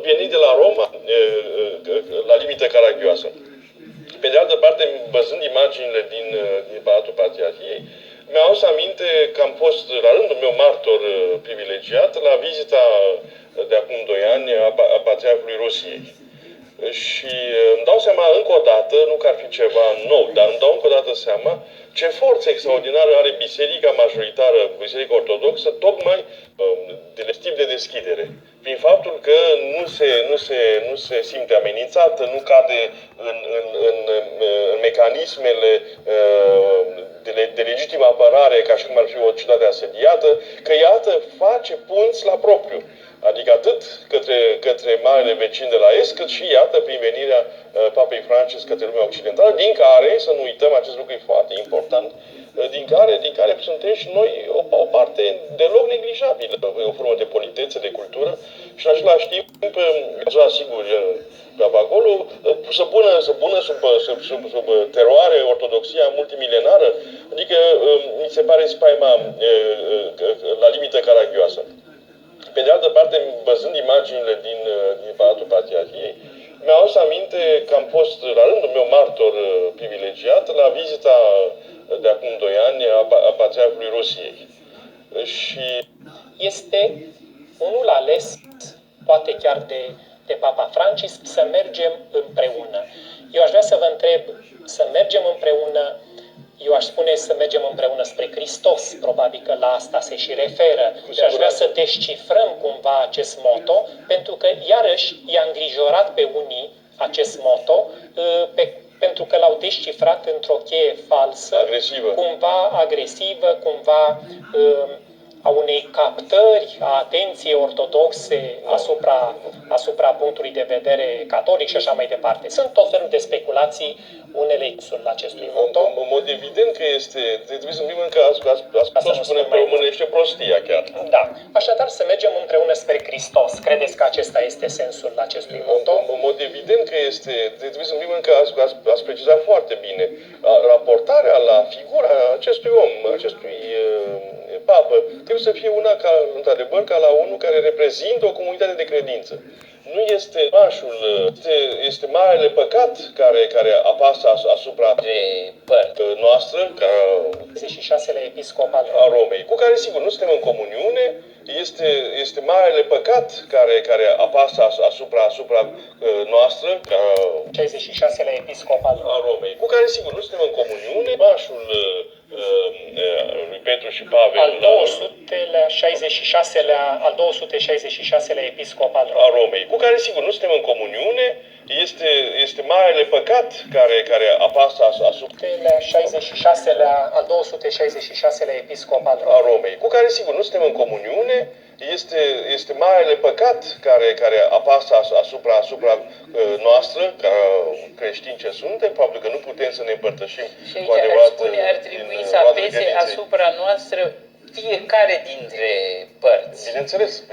Venit de la Roma, la limită caragioasă. Pe de altă parte, văzând imaginile din Palatul Patriarhiei, mi-au adus aminte că am fost, la rândul meu, martor privilegiat la vizita de acum 2 ani a Patriarhului Rusiei. Și îmi dau seama încă o dată, nu că ar fi ceva nou, dar îmi dau încă o dată seama ce forță extraordinară are biserica majoritară, biserica ortodoxă, tocmai de tip de deschidere. Prin faptul că nu se simte amenințată, nu cade în mecanismele de legitimă apărare, ca și cum ar fi o ciutate asediată, că iată face punți la propriu. Adică atât către marele vecin de la Est, cât și, iată, prin venirea Papei Francis către lumea occidentală, din care, să nu uităm, acest lucru e foarte important, din care suntem și noi o parte deloc neglijabilă, o formă de politețe, de cultură și în același timp, sigur, acolo, să pună sub teroare ortodoxia multimilenară, adică mi se pare spaima la limită caragioasă. Pe de altă parte, văzând imaginile din Palatul Patriarhiei, mi-au adus aminte că am fost, la rândul meu, martor privilegiat la vizita de acum 2 ani a Patriarhului Rusiei. Și este unul ales, poate chiar de Papa Francis, să mergem împreună. Eu aș vrea să vă întreb, să mergem împreună, eu aș spune să mergem împreună spre Hristos, probabil că la asta se și referă. Și aș vrea să descifrăm cumva acest moto, pentru că iarăși i-a îngrijorat pe unii acest moto, pentru că l-au descifrat într-o cheie falsă, cumva agresivă, cumva a unei captări a atenției ortodoxe asupra punctului de vedere catolic și așa mai departe. Sunt tot felul de speculații, unele sunt la acestui moto. În mod evident că trebuie să primim că ați spune pe românește prostia chiar. Da. Așadar să mergem împreună spre Hristos. Credeți că acesta este sensul acestui moto? În mod evident că trebuie să primim că ați precizat foarte bine. Raportarea la figura acestui om, acestui papă, trebuie să fie una, într-adevăr, ca la unul care reprezintă o comunitate de credință. Nu este pașul, este marele păcat care apasă asupra noastră, ca 36-lea episcop al Romei, cu care, sigur, nu suntem în comuniune. Este marele păcat care apasă asupra noastră, ca 66-lea episcop al Romei, cu care, sigur, nu suntem în comuniune. Pașul lui Petru și Pavel al 266-lea episcop al Romei, cu care, sigur, nu suntem în comuniune. Este marele păcat care apasă asupra 66-lea, al 266-lea episcop al Romei, cu care, sigur, nu suntem în comuniune. Este marele păcat care apasă asupra noastră, ca creștini ce suntem, faptul că nu putem să ne împărtășim cu adevărat. Ar trebui să apese asupra noastră fiecare dintre părți. Bineînțeles,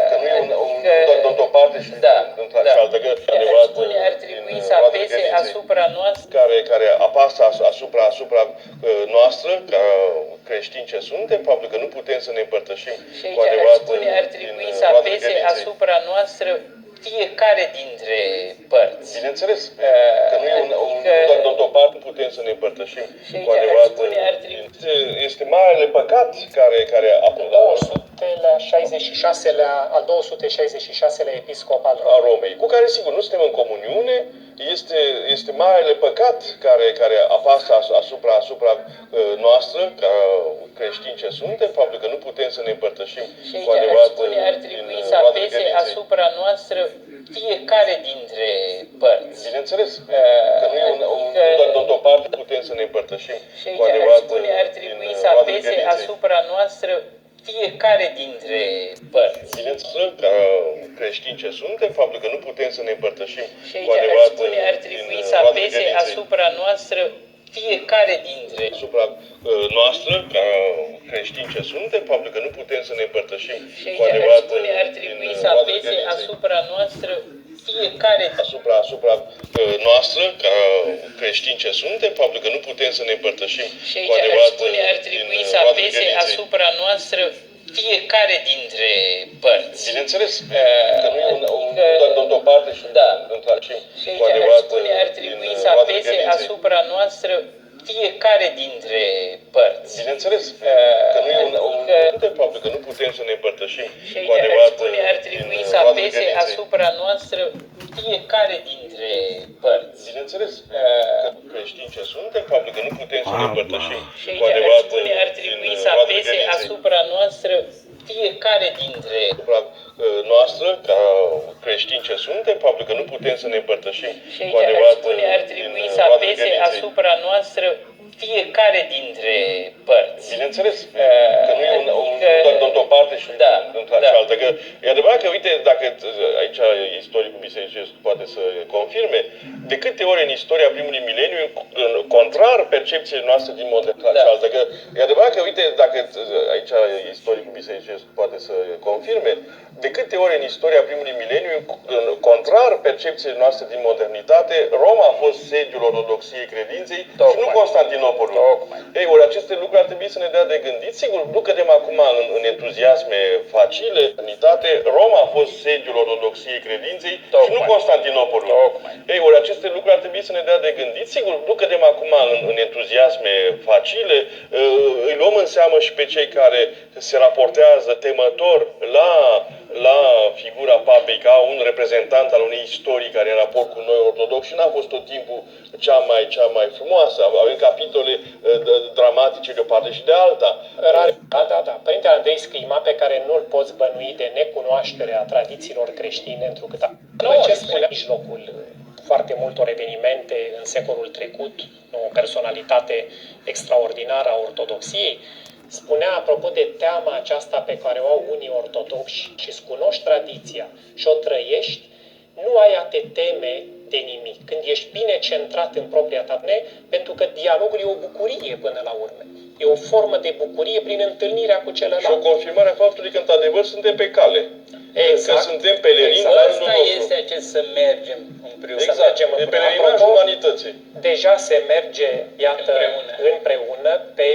că nu e doar de o parte și de cealaltă, că adevărat. Ar trebui să apese asupra noastră care apasă asupra noastră, ca creștini ce suntem, faptul că nu putem să ne împărtășim cu adevărat. Ar trebui să apese asupra noastră fiecare dintre părți. Bineînțeles, că nu e doar de o parte, putem să ne împărtășim cu adevărat. Este marele păcat care al 266-lea episcop al Romei, cu care, sigur, nu suntem în comuniune. Este marele păcat care apasă asupra noastră, ca creștini ce suntem, faptul că nu putem să ne împărtășim cu adevărat. Ar trebui să apese asupra noastră fiecare dintre părți. Bineînțeles, că nu e doar de o parte, putem să ne împărtășim cu adevărat. Ar trebui să apese asupra noastră fiecare dintre părți. Bineînțeles, ca creștini ce suntem, faptul că nu putem să ne împărtășim cu adevărat. Ar trebui să apese asupra noastră fiecare dintre noastră, ca creștini ce suntem, faptul că nu putem să ne împărtășim cu adevărat. Ar trebui să apese asupra noastră fiecare noastră, ca creștini ce suntem, faptul că nu putem să ne împărtășim cu adevărat. Ar trebui să apese asupra noastră fiecare dintre părți. Bineînțeles, că nu e doar de o parte și Și cu aici adevărat aș spune ar trebui să apese asupra noastră fiecare dintre părți. Bineînțeles, că nu e faptul că nu putem să ne împărtășim Și cu aici adevărat aș spune ar trebui să apese asupra noastră fiecare dintre părți. Bineînțeles, că creștini ce suntem, faptul că nu putem să ne împărtășim Și cu aici aș adevărat spune ar trebui să apese asupra noastră fiecare dintre noastră, ca creștini ce suntem, faptul că nu putem să ne împărtășim Și aici cu adevărat aș spune ar trebui să apese asupra noastră fiecare dintre părți. Bineînțeles, că nu e doar de o parte și cealaltă. Că e adevărat că, uite, dacă aici istoricul bisericii poate să confirme, de câte ori în istoria primului mileniu, contrar percepției noastre din mod cealaltă. Că e adevărat că, uite, dacă aici istoricul bisericii poate să confirme, de câte ori în istoria primului mileniu, contrar percepției noastre din modernitate, Roma a fost sediul ortodoxiei credinței și nu Constantinopolul. Ei, ori aceste lucruri ar trebui să ne dea de gândit. Sigur, nu cădem acum în entuziasme facile, modernitate, Roma a fost sediul ortodoxiei credinței și nu Constantinopolul. Ei, ori aceste lucruri ar trebui să ne dea de gândit. Sigur, nu cădem acum în entuziasme facile, îi luăm în seamă și pe cei care se raportează temător la figura papei ca un reprezentant al unei istorii care în raport cu noi ortodoxi n-a fost tot timpul cea mai frumoasă. Avem capitole dramatice de o parte și de alta. Da. Părintele Andrei Sclima, pe care nu-l poți bănui de necunoaștere a tradițiilor creștine, întrucât ce spunea în mijlocul foarte multor evenimente în secolul trecut, o personalitate extraordinară a ortodoxiei, spunea, apropo de teama aceasta pe care o au unii ortodoxi și îți cunoști tradiția și o trăiești, nu ai a te teme de nimic. Când ești bine centrat în propria ta, pentru că dialogul e o bucurie până la urmă. E o formă de bucurie prin întâlnirea cu celălalt. Și o confirmare a faptului că, într-adevăr, suntem pe cale. Exact. Că suntem pelerini la rândul Asta nostru. este acest să mergem împreună. Exact. E pelerinajul umanității. Deja se merge, iată, împreună pe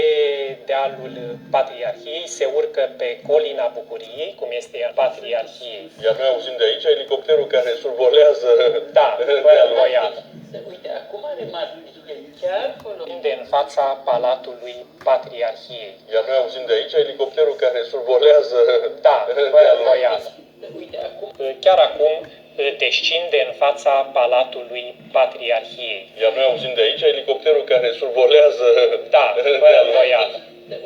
dealul Patriarhiei, se urcă pe colina Bucuriei, cum este ea Patriarhiei. Iar noi auzim de aici elicopterul care survolează Royal. Uite, acum remarc, chiar de în fața Palatului Patriarhiei. Iar noi auzim de aici elicopterul care survolează Royal. Uite, acum chiar acum descinde în fața Palatului Patriarhiei. Iar noi auzim de aici elicopterul care survolează Royal.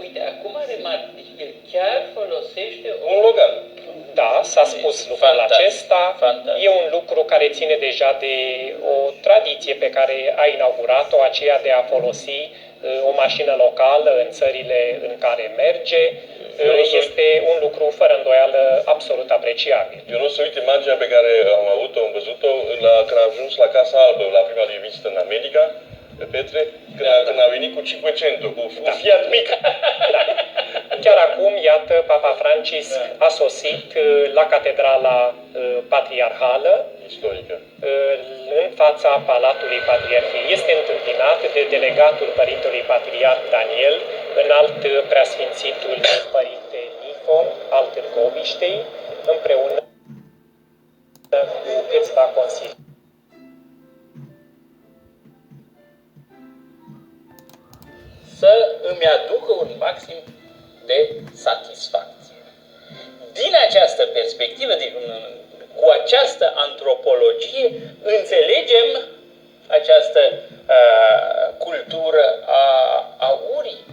Uite, acum remarc, el chiar folosește un Logan. Da, s-a spus lucrul acesta. E un lucru care ține deja de o tradiție pe care a inaugurat-o, aceea de a folosi o mașină locală în țările în care merge. Este un lucru, fără îndoială, absolut apreciabil. Eu nu o să uit imaginea pe care am văzut-o când am ajuns la Casa Albă, la prima lui vizită în America, Petre, când a venit cu 500, cu Fiat mic. Chiar acum, iată, Papa Francisc a sosit la Catedrala Patriarhală, istorică, în fața Palatului Patriarhiei. Este întâmpinat de delegatul Părintelui Patriarh Daniel, înalt preasfințitul Părinte Nifon al Târgoviștei, împreună cu câțiva consilii. să îmi aducă un maxim de satisfacție. Din această perspectivă, cu această antropologie, înțelegem această cultură a urii.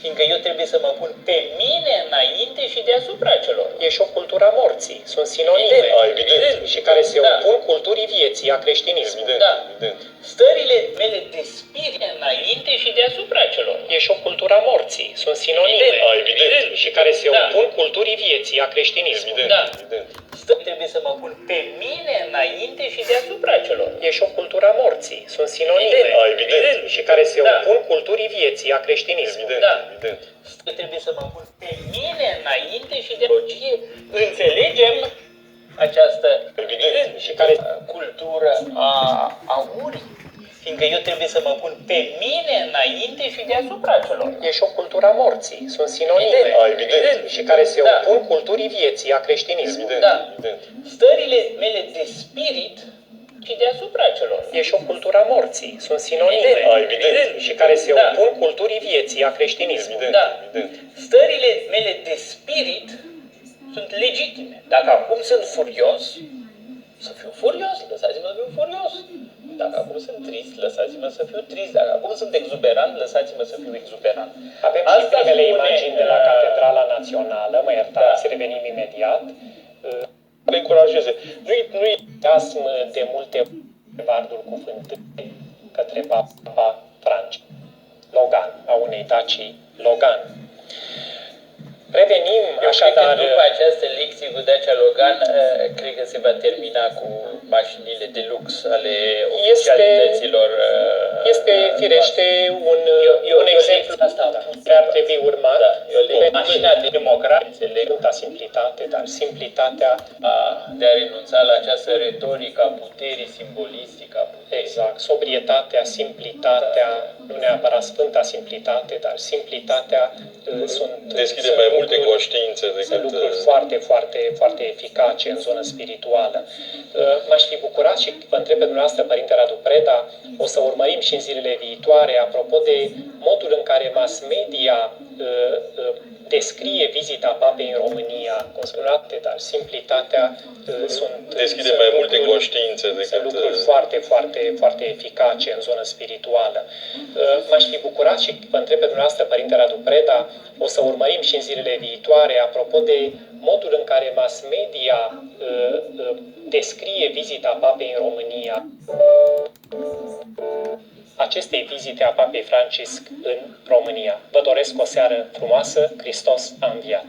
Fiindcă eu trebuie să mă pun pe mine înainte și deasupra celor. E și o cultură a morții, sunt sinonime. Evident. Și care se opun culturii vieții, a creștinismului. Evident. Stările mele de spirit înainte și deasupra celor. E și o cultură a morții, sunt sinonime. Evident. Și care se opun culturii vieții, a creștinismului. Evident. Trebuie să mă pun pe mine înainte și deasupra celor. E și o cultură a morții, sunt sinonime. Evident. Și care se opun culturii vieții, a creștinismului. Evident. Trebuie să mă pun pe mine înainte și de logie. Înțelegem această și care cultură a urii. Fiindcă eu trebuie să mă pun pe mine înainte înainte și deasupra celor. E și o cultură a morții, sunt sinonime. Evident. Și care se Da. opun culturii vieții, a creștinismului. Da. Evident. Stările mele de spirit și deasupra celor. E și o cultură a morții, sunt sinonime. Evident. Și care se Da. opun culturii vieții, a creștinismului. Evident. Da. Evident. Stările mele de spirit sunt legitime. Dacă acum sunt furios, să fiu furios, lăsați-mă să fiu furios. Dacă acum sunt trist, lăsați-mă să fiu trist. Dacă acum sunt exuberant, lăsați-mă să fiu exuberant. Avem și primele imagini de la Catedrala Națională, mă iertați, revenim imediat. Le încurajeze. Nu-i Asm de multe bardul cuvântului către Papa Franci. Logan, a unei Daci Logan. Revenim, Eu așadar... cred că după această lecție cu Dacia Logan, cred că se va termina cu mașinile de lux ale oficialităților. Este firește un exemplu asta care ar trebui urmat. Da, mașina de democrat, înțeleg, Sfânta simplitate, dar simplitatea, de a renunța la această retorică a puterii, simbolistică a puterii. exact, sobrietatea, simplitatea, nu neapărat sfânta simplitate, dar simplitatea sunt deschide sunt mai multe lucruri- conștiințe Sunt decât... lucruri foarte, foarte, foarte eficace în zonă spirituală. M-aș fi bucurat și vă întreb pe dumneavoastră, Părinte Radu Preda, o să urmărim și în zilele viitoare, apropo de modul în care mass media descrie vizita Papei în România, cum spuneam, dar simplitatea sunt Deschide sunt mai multe lucruri- conștiințe sunt decât... lucruri foarte, foarte, foarte eficace în zonă spirituală. M-aș fi bucurat și vă întreb pe dumneavoastră, Părinte Radu Preda, o să urmărim și în zilele viitoare, apropo de modul în care mass media descrie vizita Papei în România, acestei vizite a Papei Francisc în România. Vă doresc o seară frumoasă, Hristos a înviat!